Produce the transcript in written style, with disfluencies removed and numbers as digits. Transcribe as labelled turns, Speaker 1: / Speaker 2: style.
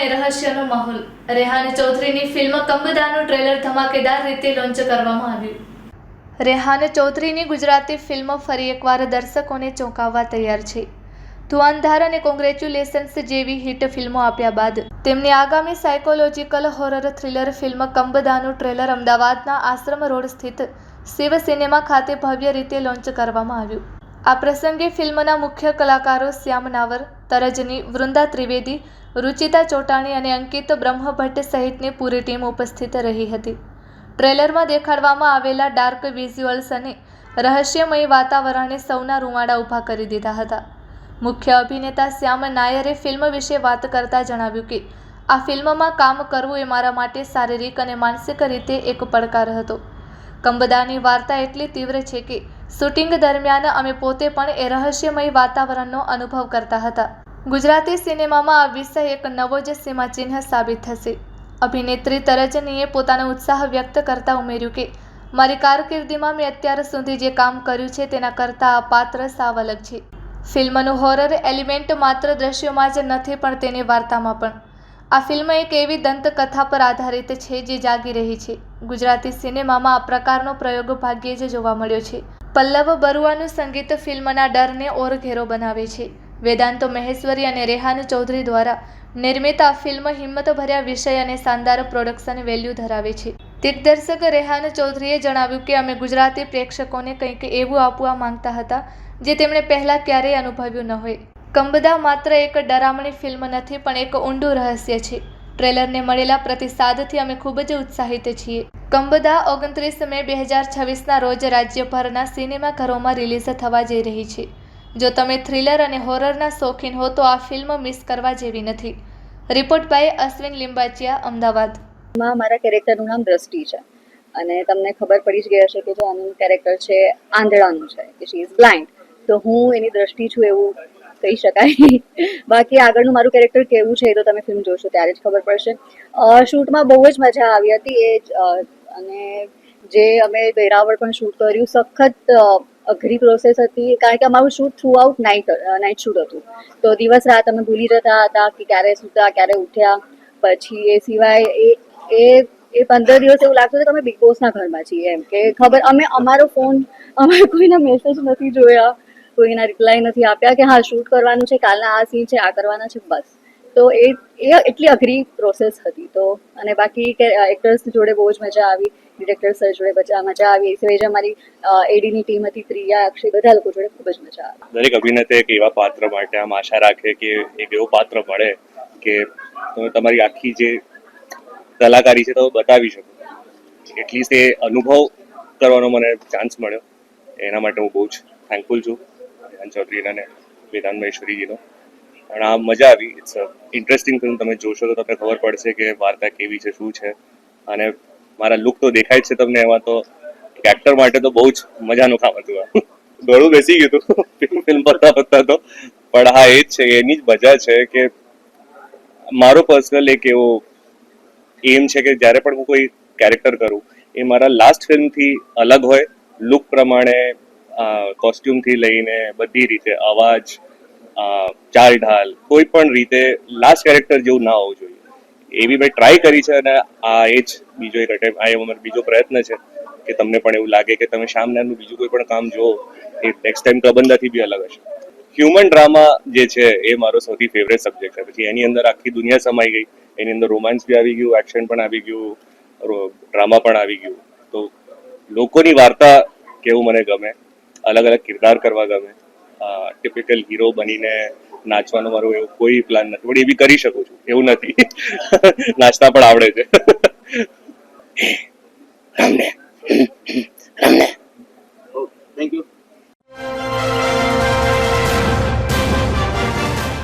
Speaker 1: અને રહસ્યનો માહોલ. રેહાન ચૌધરીની ફિલ્મ કંબદાનું ટ્રેલર ધમાકેદાર રીતે લોન્ચ કરવામાં આવ્યું. રેહાન ચૌધરીની ગુજરાતી ફિલ્મ ફરી એકવાર દર્શકોને ચોંકાવવા તૈયાર છે. ધુઆંધાર અને કોંગ્રેચ્યુલેશન્સ જેવી હિટ ફિલ્મો આપ્યા બાદ તેમની આગામી સાયકોલોજીકલ હોરર થ્રિલર ફિલ્મ કંબદાનું ટ્રેલર અમદાવાદના આશ્રમ રોડ સ્થિત શિવ સિનેમા ખાતે ભવ્ય રીતે લોન્ચ કરવામાં આવ્યું. આ પ્રસંગે ફિલ્મના મુખ્ય કલાકારો શ્યામ નાવર, તરજની, વૃંદા ત્રિવેદી, રુચિતા ચોટાણી અને અંકિત બ્રહ્મભટ્ટ સહિતની પૂરી ટીમ ઉપસ્થિત રહી હતી. ટ્રેલરમાં દેખાડવામાં આવેલા ડાર્ક વિઝ્યુઅલ્સ અને રહસ્યમય વાતાવરણે સૌના રૂંવાડા ઊભા કરી દીધા હતા. મુખ્ય અભિનેતા શ્યામ નાયરે ફિલ્મ વિશે વાત કરતા જણાવ્યું કે આ ફિલ્મમાં કામ કરવું એ મારા માટે શારીરિક અને માનસિક રીતે એક પડકાર હતો. કંબદાની વાર્તા એટલી તીવ્ર છે કે શૂટિંગ દરમિયાન અમે પોતે પણ એ રહસ્યમય વાતાવરણનો અનુભવ કરતા હતા. ગુજરાતી સિનેમામાં આ વિષય એક નવો જ સીમાચિહ્ન સાબિત થશે. અભિનેત્રી તરજનીએ પોતાનો ઉત્સાહ વ્યક્ત કરતા ઉમેર્યું કે મારી કારકિર્દીમાં મેં અત્યાર સુધી જે કામ કર્યું છે તેના કરતાં આ પાત્ર સાવ અલગ છે. ફિલ્મનું હોરર એલિમેન્ટ માત્ર દ્રશ્યોમાં જ નથી પણ તેની વાર્તામાં પણ. આ ફિલ્મ એક એવી દંતકથા પર આધારિત છે જે જાગી રહી છે. ગુજરાતી સિનેમામાં આ પ્રકારનો પ્રયોગ ભાગ્યે જ જોવા મળ્યો છે. પલ્લવ બરુઆનું સંગીત ફિલ્મના ડરને ઓર ઘેરો બનાવે છે. વેદાંતો મહેશ્વરી અને રેહાન ચૌધરી દ્વારા નિર્મિત આ ફિલ્મ હિંમતભર્યા વિષય અને શાનદાર પ્રોડક્શન વેલ્યુ ધરાવે છે. દિગ્દર્શક રેહાન ચૌધરીએ જણાવ્યું કે અમે ગુજરાતી પ્રેક્ષકોને કંઈક એવું આપવા માંગતા હતા જે તેમણે પહેલાં ક્યારેય અનુભવ્યું ન હોય. કંબદા માત્ર એક ડરામણી ફિલ્મ નથી પણ એક ઊંડું રહસ્ય છે. ટ્રેલરને મળેલા પ્રતિસાદથી અમે ખૂબ જ ઉત્સાહિત છીએ. કંબદા 29 મે 2026ના રોજ રાજ્યભરના સિનેમાઘરોમાં રિલીઝ થવા જઈ રહી છે. જો તમે થ્રિલર અને હોરરના શોખીન હો તો આ ફિલ્મ મિસ કરવા જેવી નથી. Report by Ashwin Limbachiya, Ahmedabad.
Speaker 2: મારા કેરેક્ટરનું નામ દ્રષ્ટિ છે અને તમને ખબર પડી જ ગઈ હશે કે જો આનું કેરેક્ટર છે આંધળાનું છે કે શી ઇઝ બ્લાઇન્ડ, તો હું એની દ્રષ્ટિ છું એવું કહી શકાય. બાકી આગળનું મારું કેરેક્ટર કેવું છે એ તો તમે ફિલ્મ જોશો ત્યારે જ ખબર પડશે. શૂટમાં બહુ જ મજા આવી હતી એ જ, અને જે અમે વેરાવળ પણ શૂટ કર્યું, સખત અઘરી પ્રોસેસ હતી કારણ કે અમારું shoot through out night shoot હતું. તો દિવસ રાત અમે ભૂલી જતા હતા કે ક્યારે સૂતા ક્યારે ઉઠ્યા. પછી એ સિવાય એ 15 દિવસ એવું લાગતું હતું કે અમે બિગ બોસના ઘરમાં છીએ, એમ કે ખબર અમારો ફોન અમારે કોઈના મેસેજ નથી જોયા, કોઈના રિપ્લાય નથી આપ્યા કે હા શૂટ કરવાનું છે, કાલના આ સીન છે, આ કરવાના છે, બસ. તો એ એટલી અઘરી પ્રોસેસ હતી. તો અને બાકી એક્ટર્સ જોડે બહુ જ મજા આવી, ડિરેક્ટર સર જોડે મજા આવી. એ સિવાય જે અમારી એડીની ટીમ હતી, પ્રિયા, અક્ષય, બધા લોકો જોડે ખૂબ જ મજા આવી.
Speaker 3: દરેક અભિનેતા એક એવા પાત્ર માટે આમ આશા રાખે કે એક એવો પાત્ર મળે કે તમે તમારી આખી જે કલાકારી છે તો બતાવી શકો. એટલીસ્ટ એ અનુભવ કરવાનો મને ચાન્સ મળ્યો, એના માટે હું બહુ જ થેન્કફુલ છું રેહાન ચૌધરી અને વેદાંત મહેશ્વરીજીનો. અને આ મજા આવી. It's interesting film. તમે જોશો તો તમને ખબર પડશે કે વાર્તા કેવી છે, શું છે. અને મારા લુક તો દેખાય જ છે તમને, એમાં તો એક્ટર માટે તો બહુ જ મજાનું કામ હતું. ગળું બેસી ગયું હતું ફિલ્મ પડતા તો, પણ હા એ જ છે, એની જ મજા છે કે મારો પર્સનલ એક એવો એમ છે કે જ્યારે પણ હું કોઈ કેરેક્ટર કરું એ મારા લાસ્ટ ફિલ્મથી અલગ હોય, લુક પ્રમાણે, કોસ્ટ્યુમથી લઈને બધી રીતે, અવાજ, ચાલ ઢાલ, કોઈ પણ રીતે લાસ્ટ કેરેક્ટર જેવું ના હોવું જોઈએ. એવી મેં ટ્રાય કરી છે અને આ એ જ બીજો એક અટેમ્પ, આ અમારો બીજો પ્રયત્ન છે કે તમને પણ એવું લાગે કે તમે શામનાનું બીજું કોઈ પણ કામ જુઓ એ નેક્સ્ટ ટાઈમ કબંદાથી બી અલગ હશે. હ્યુમન ડ્રામા જે છે એ મારો સૌથી ફેવરેટ સબ્જેક્ટ છે. પછી એની અંદર આખી દુનિયા સમાઈ ગઈ. એની અંદર રોમાન્સ બી આવી ગયું, એક્શન પણ આવી ગયું, ડ્રામા પણ આવી ગયું. તો લોકોની વાર્તા કેવું મને ગમે, અલગ અલગ કિરદાર કરવા ગમે. ટિપિકલ હીરો બનીને નાચવાનો મારો એવો કોઈ પ્લાન નથી, પણ એ બી કરી શકું છું એવું નથી. નાચતા પણ આવડે છે.
Speaker 4: Thank you.